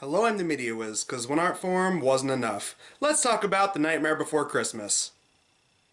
Hello, I'm the Media Wiz, because one art form wasn't enough. Let's talk about The Nightmare Before Christmas.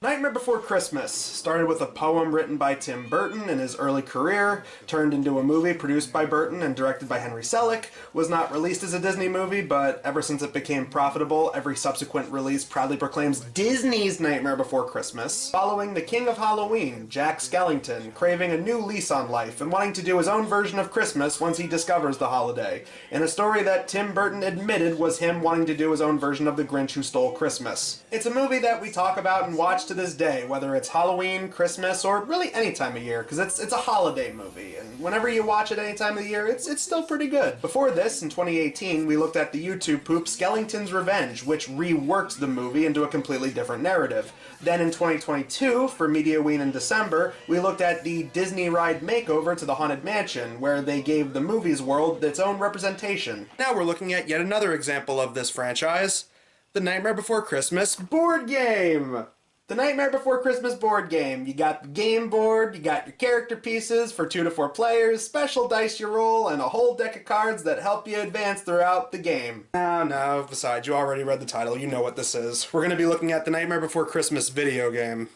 Nightmare Before Christmas started with a poem written by Tim Burton in his early career, turned into a movie produced by Burton and directed by Henry Selick, was not released as a Disney movie, but ever since it became profitable, every subsequent release proudly proclaims Disney's Nightmare Before Christmas, following the king of Halloween, Jack Skellington, craving a new lease on life and wanting to do his own version of Christmas once he discovers the holiday, in a story that Tim Burton admitted was him wanting to do his own version of The Grinch Who Stole Christmas. It's a movie that we talk about and watch to this day, whether it's Halloween, Christmas, or really any time of year, because it's a holiday movie, and whenever you watch it any time of the year, it's still pretty good. Before this, in 2018, we looked at the YouTube poop Skellington's Revenge, which reworked the movie into a completely different narrative. Then in 2022, for Mediaween in December, we looked at the Disney ride makeover to the Haunted Mansion, where they gave the movie's world its own representation. Now we're looking at yet another example of this franchise, The Nightmare Before Christmas board game! The Nightmare Before Christmas board game. You got the game board, you got your character pieces for 2 to 4 players, special dice you roll, and a whole deck of cards that help you advance throughout the game. No, besides, you already read the title, you know what this is. We're going to be looking at the Nightmare Before Christmas video game.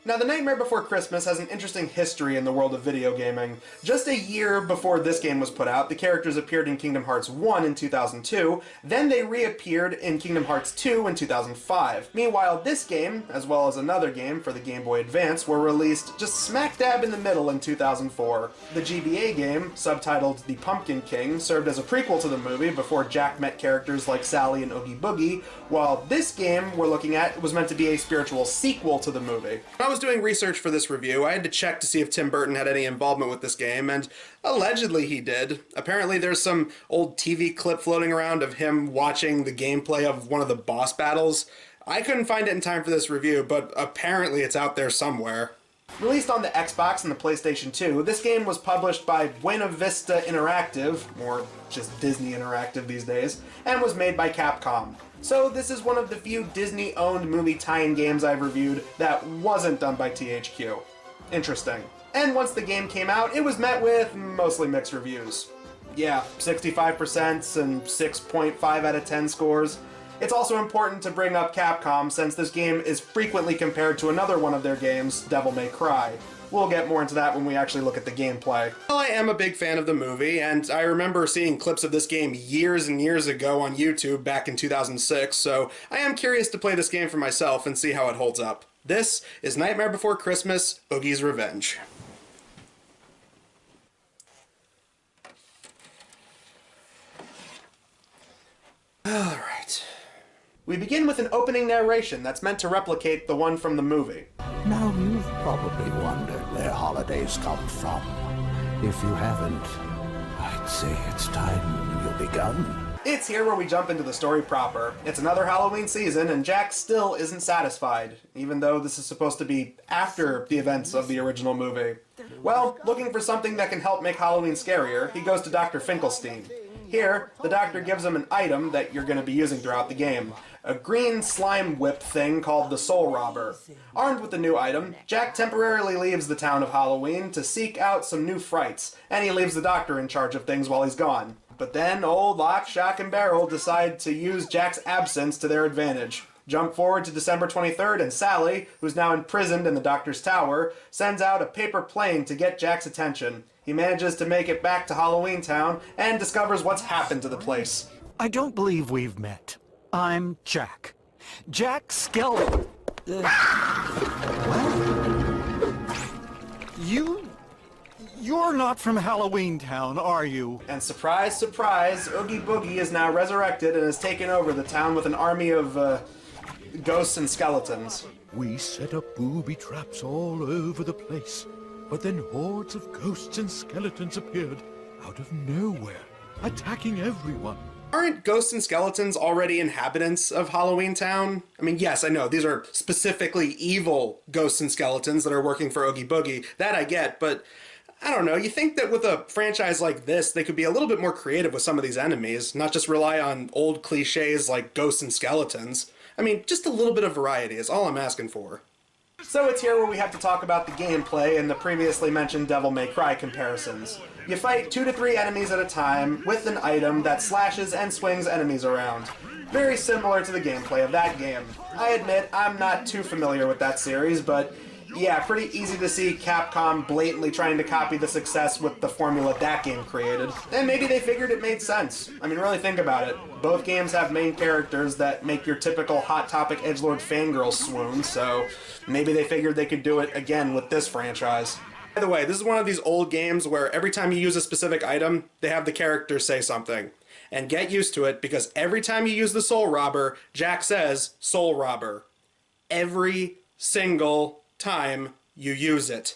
Now, The Nightmare Before Christmas has an interesting history in the world of video gaming. Just a year before this game was put out, the characters appeared in Kingdom Hearts 1 in 2002, then they reappeared in Kingdom Hearts 2 in 2005. Meanwhile, this game, as well as another game for the Game Boy Advance, were released just smack dab in the middle in 2004. The GBA game, subtitled The Pumpkin King, served as a prequel to the movie before Jack met characters like Sally and Oogie Boogie, while this game we're looking at was meant to be a spiritual sequel to the movie. I was doing research for this review, I had to check to see if Tim Burton had any involvement with this game, and allegedly he did. Apparently there's some old TV clip floating around of him watching the gameplay of one of the boss battles. I couldn't find it in time for this review, but apparently it's out there somewhere. Released on the Xbox and the PlayStation 2, this game was published by Buena Vista Interactive, or just Disney Interactive these days, and was made by Capcom. So this is one of the few Disney-owned movie tie-in games I've reviewed that wasn't done by THQ. Interesting. And once the game came out, it was met with mostly mixed reviews. Yeah, 65% and 6.5 out of 10 scores. It's also important to bring up Capcom since this game is frequently compared to another one of their games, Devil May Cry. We'll get more into that when we actually look at the gameplay. Well, I am a big fan of the movie, and I remember seeing clips of this game years and years ago on YouTube back in 2006, so I am curious to play this game for myself and see how it holds up. This is Nightmare Before Christmas, Oogie's Revenge. Alright. We begin with an opening narration that's meant to replicate the one from the movie. Now you've probably wondered where holidays come from. If you haven't, I'd say it's time you begun. It's here where we jump into the story proper. It's another Halloween season, and Jack still isn't satisfied, even though this is supposed to be after the events of the original movie. Well, looking for something that can help make Halloween scarier, he goes to Dr. Finkelstein. Here, the doctor gives him an item that you're going to be using throughout the game. A green slime whip thing called the Soul Robber. Armed with the new item, Jack temporarily leaves the town of Halloween to seek out some new frights, and he leaves the doctor in charge of things while he's gone. But then old Lock, Shock, and Barrel decide to use Jack's absence to their advantage. Jump forward to December 23rd, and Sally, who's now imprisoned in the doctor's tower, sends out a paper plane to get Jack's attention. He manages to make it back to Halloween Town and discovers what's happened to the place. I don't believe we've met. I'm Jack. Jack Skellington. You're not from Halloween Town, are you? And surprise, surprise, Oogie Boogie is now resurrected and has taken over the town with an army of, ghosts and skeletons. We set up booby traps all over the place, but then hordes of ghosts and skeletons appeared out of nowhere, attacking everyone. Aren't ghosts and skeletons already inhabitants of Halloween Town? I mean, yes, I know, these are specifically evil ghosts and skeletons that are working for Oogie Boogie. That I get, but I don't know, you think that with a franchise like this, they could be a little bit more creative with some of these enemies, not just rely on old cliches like ghosts and skeletons. I mean, just a little bit of variety is all I'm asking for. So it's here where we have to talk about the gameplay and the previously mentioned Devil May Cry comparisons. You fight 2 to 3 enemies at a time with an item that slashes and swings enemies around. Very similar to the gameplay of that game. I admit I'm not too familiar with that series, but yeah, pretty easy to see Capcom blatantly trying to copy the success with the formula that game created. And maybe they figured it made sense. I mean, really think about it. Both games have main characters that make your typical Hot Topic edgelord fangirl swoon, so maybe they figured they could do it again with this franchise. By the way, this is one of these old games where every time you use a specific item, they have the character say something. And get used to it, because every time you use the Soul Robber, Jack says, Soul Robber. Every single time you use it.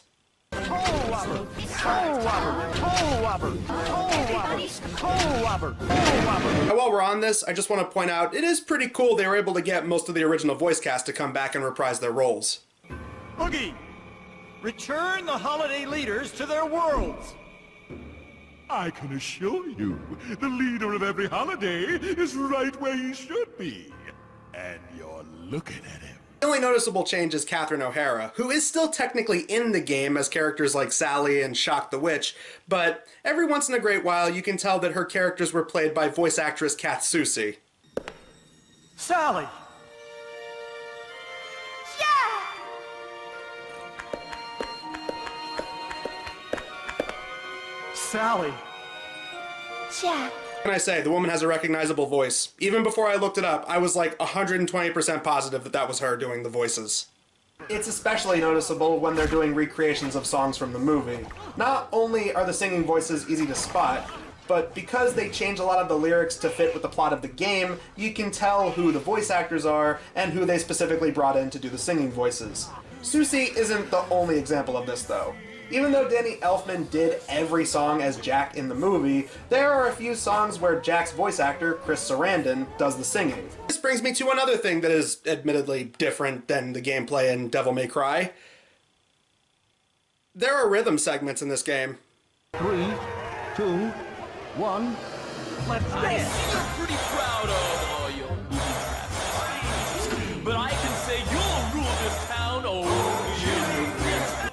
Toll robber! Toll robber! Toll robber! Toll robber! Toll robber! Toll robber! Now, while we're on this, I just want to point out, it is pretty cool they were able to get most of the original voice cast to come back and reprise their roles. Oogie! Return the holiday leaders to their worlds! I can assure you, the leader of every holiday is right where he should be. And you're looking at him. The only noticeable change is Catherine O'Hara, who is still technically in the game as characters like Sally and Shock the Witch, but every once in a great while you can tell that her characters were played by voice actress Kath Soucie. Sally! Sally! Jack. What can I say? The woman has a recognizable voice. Even before I looked it up, I was like 120% positive that that was her doing the voices. It's especially noticeable when they're doing recreations of songs from the movie. Not only are the singing voices easy to spot, but because they change a lot of the lyrics to fit with the plot of the game, you can tell who the voice actors are and who they specifically brought in to do the singing voices. Soucie isn't the only example of this, though. Even though Danny Elfman did every song as Jack in the movie, there are a few songs where Jack's voice actor, Chris Sarandon, does the singing. This brings me to another thing that is admittedly different than the gameplay in Devil May Cry. There are rhythm segments in this game. 3, 2, 1. Let's dance! You're pretty proud of all your booby traps. But I can say you'll rule this town,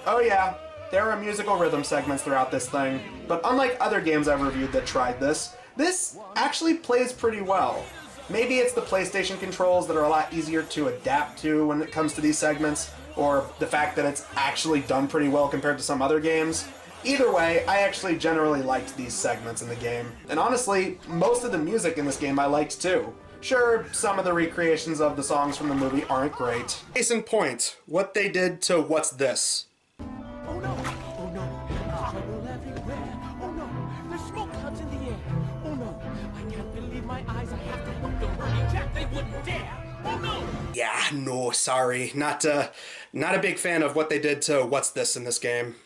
Oh yeah, there are musical rhythm segments throughout this thing, but unlike other games I've reviewed that tried this actually plays pretty well. Maybe it's the PlayStation controls that are a lot easier to adapt to when it comes to these segments, or the fact that it's actually done pretty well compared to some other games. Either way, I actually generally liked these segments in the game, and honestly, most of the music in this game I liked too. Sure, some of the recreations of the songs from the movie aren't great. Case in point, what they did to What's This? Oh no! Oh no! Trouble everywhere! Oh no! There's smoke clouds in the air! Oh no! I can't believe my eyes! I have to look them hurry! Jack, they wouldn't dare! Oh no! Yeah, no, sorry. Not a big fan of what they did to What's This in this game.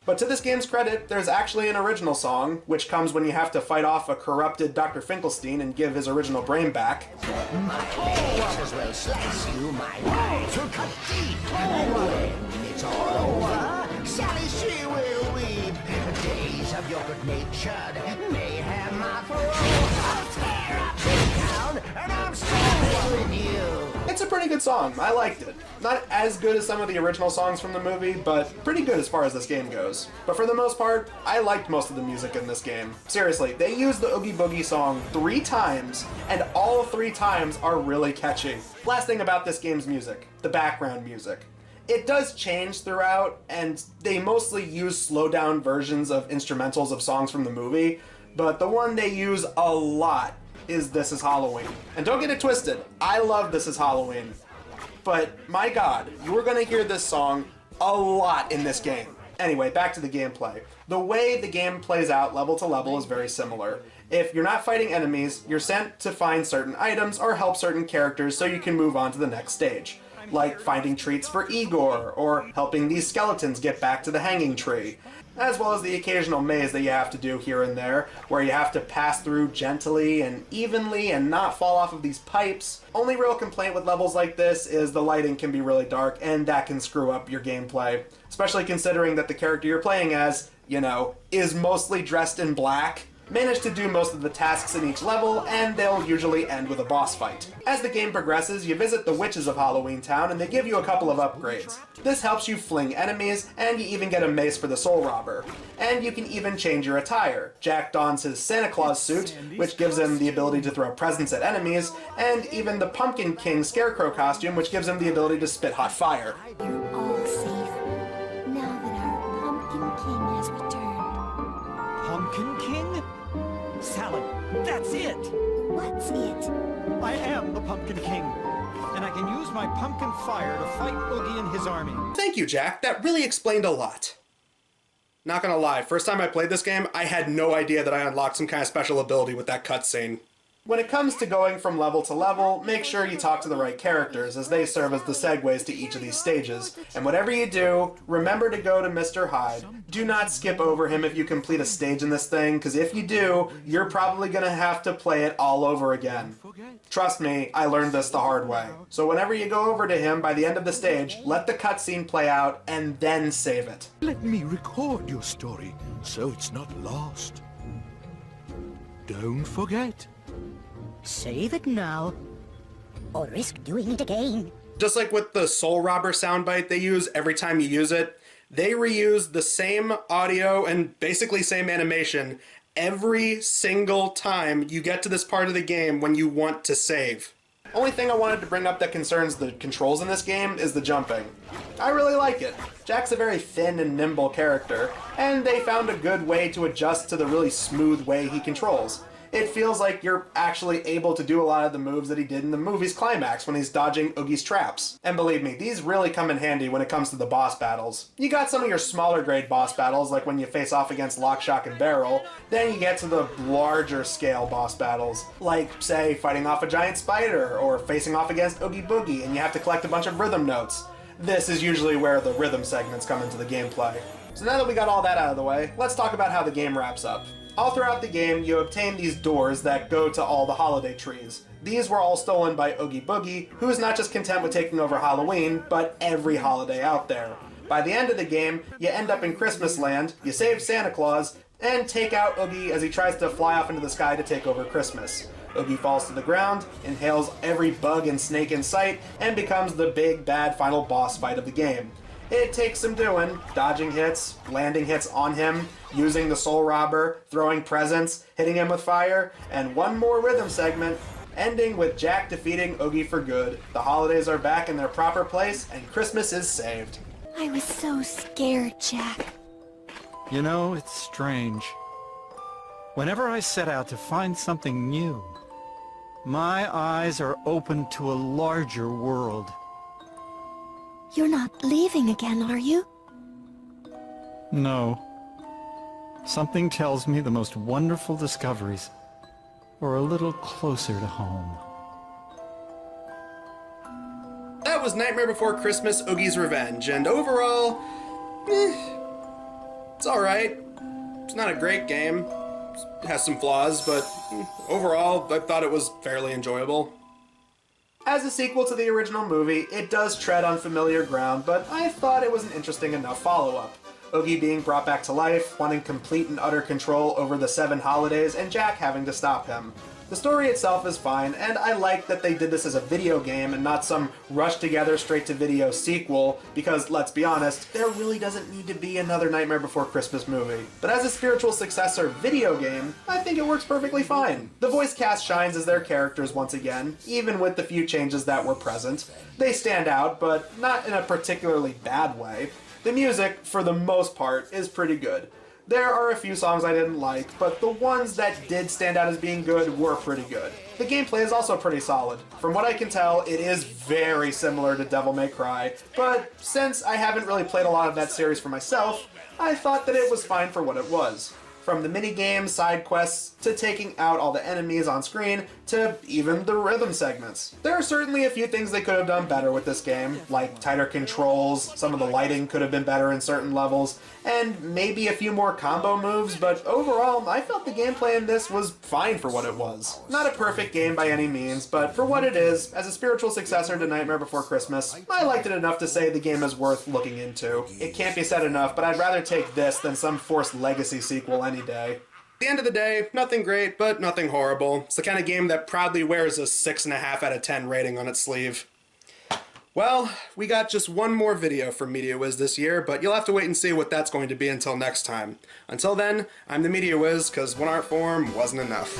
But to this game's credit, there's actually an original song, which comes when you have to fight off a corrupted Dr. Finkelstein and give his original brain back. My blades will slice you, my knives will cut deep. And when it's all over, Sally, she will weep. Days of your good-natured mayhem are through. I'll tear up this town, and I'm starting with you. It's a pretty good song. I liked it. Not as good as some of the original songs from the movie, but pretty good as far as this game goes. But for the most part, I liked most of the music in this game. Seriously, they used the Oogie Boogie song 3 times, and all 3 times are really catchy. Last thing about this game's music, the background music. It does change throughout, and they mostly use slowed-down versions of instrumentals of songs from the movie, but the one they use a lot is This Is Halloween. And don't get it twisted, I love This Is Halloween. But my god, you are going to hear this song a lot in this game. Anyway, back to the gameplay. The way the game plays out level to level is very similar. If you're not fighting enemies, you're sent to find certain items or help certain characters so you can move on to the next stage. Like finding treats for Igor, or helping these skeletons get back to the hanging tree. As well as the occasional maze that you have to do here and there, where you have to pass through gently and evenly and not fall off of these pipes. Only real complaint with levels like this is the lighting can be really dark, and that can screw up your gameplay. Especially considering that the character you're playing as, you know, is mostly dressed in black. Manage to do most of the tasks in each level, and they'll usually end with a boss fight. As the game progresses, you visit the witches of Halloween Town, and they give you a couple of upgrades. This helps you fling enemies, and you even get a mace for the Soul Robber. And you can even change your attire. Jack dons his Santa Claus suit, which gives him the ability to throw presents at enemies, and even the Pumpkin King Scarecrow costume, which gives him the ability to spit hot fire. You're all safe. Now that our Pumpkin King has returned. Pumpkin King? Sally, that's it! What's it? I am the Pumpkin King, and I can use my pumpkin fire to fight Oogie and his army. Thank you, Jack. That really explained a lot. Not gonna lie, first time I played this game, I had no idea that I unlocked some kind of special ability with that cutscene. When it comes to going from level to level, make sure you talk to the right characters, as they serve as the segues to each of these stages. And whatever you do, remember to go to Mr. Hyde. Do not skip over him if you complete a stage in this thing, because if you do, you're probably gonna have to play it all over again. Trust me, I learned this the hard way. So whenever you go over to him by the end of the stage, let the cutscene play out, and then save it. Let me record your story so it's not lost. Don't forget. Save it now, or risk doing it again. Just like with the Soul Robber soundbite they use every time you use it, they reuse the same audio and basically same animation every single time you get to this part of the game when you want to save. Only thing I wanted to bring up that concerns the controls in this game is the jumping. I really like it. Jack's a very thin and nimble character, and they found a good way to adjust to the really smooth way he controls. It feels like you're actually able to do a lot of the moves that he did in the movie's climax when he's dodging Oogie's traps. And believe me, these really come in handy when it comes to the boss battles. You got some of your smaller grade boss battles, like when you face off against Lock, Shock, and Barrel. Then you get to the larger scale boss battles, like, say, fighting off a giant spider, or facing off against Oogie Boogie, and you have to collect a bunch of rhythm notes. This is usually where the rhythm segments come into the gameplay. So now that we got all that out of the way, let's talk about how the game wraps up. All throughout the game, you obtain these doors that go to all the holiday trees. These were all stolen by Oogie Boogie, who is not just content with taking over Halloween, but every holiday out there. By the end of the game, you end up in Christmas Land, you save Santa Claus, and take out Oogie as he tries to fly off into the sky to take over Christmas. Oogie falls to the ground, inhales every bug and snake in sight, and becomes the big bad final boss fight of the game. It takes some doing, dodging hits, landing hits on him, using the Soul Robber, throwing presents, hitting him with fire, and one more rhythm segment, ending with Jack defeating Oogie for good. The holidays are back in their proper place, and Christmas is saved. I was so scared, Jack. You know, it's strange. Whenever I set out to find something new, my eyes are open to a larger world. You're not leaving again, are you? No. Something tells me the most wonderful discoveries are a little closer to home. That was Nightmare Before Christmas, Oogie's Revenge, and overall, it's alright. It's not a great game. It has some flaws, but overall, I thought it was fairly enjoyable. As a sequel to the original movie, it does tread on familiar ground, but I thought it was an interesting enough follow-up. Oogie being brought back to life, wanting complete and utter control over the 7 holidays, and Jack having to stop him. The story itself is fine, and I like that they did this as a video game and not some rushed-together straight-to-video sequel, because, let's be honest, there really doesn't need to be another Nightmare Before Christmas movie. But as a spiritual successor video game, I think it works perfectly fine. The voice cast shines as their characters once again, even with the few changes that were present. They stand out, but not in a particularly bad way. The music, for the most part, is pretty good. There are a few songs I didn't like, but the ones that did stand out as being good were pretty good. The gameplay is also pretty solid. From what I can tell, it is very similar to Devil May Cry, but since I haven't really played a lot of that series for myself, I thought that it was fine for what it was. From the minigames, side quests, to taking out all the enemies on screen, to even the rhythm segments. There are certainly a few things they could have done better with this game, like tighter controls, some of the lighting could have been better in certain levels, and maybe a few more combo moves, but overall, I felt the gameplay in this was fine for what it was. Not a perfect game by any means, but for what it is, as a spiritual successor to Nightmare Before Christmas, I liked it enough to say the game is worth looking into. It can't be said enough, but I'd rather take this than some forced legacy sequel any day. At the end of the day, nothing great, but nothing horrible. It's the kind of game that proudly wears a 6.5 out of 10 rating on its sleeve. Well, we got just one more video from MediaWiz this year, but you'll have to wait and see what that's going to be until next time. Until then, I'm the MediaWiz, because one art form wasn't enough.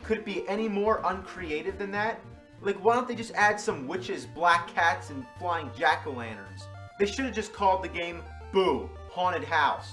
Could it be any more uncreative than that? Like, why don't they just add some witches, black cats, and flying jack-o'-lanterns? They should have just called the game Boo! Haunted House.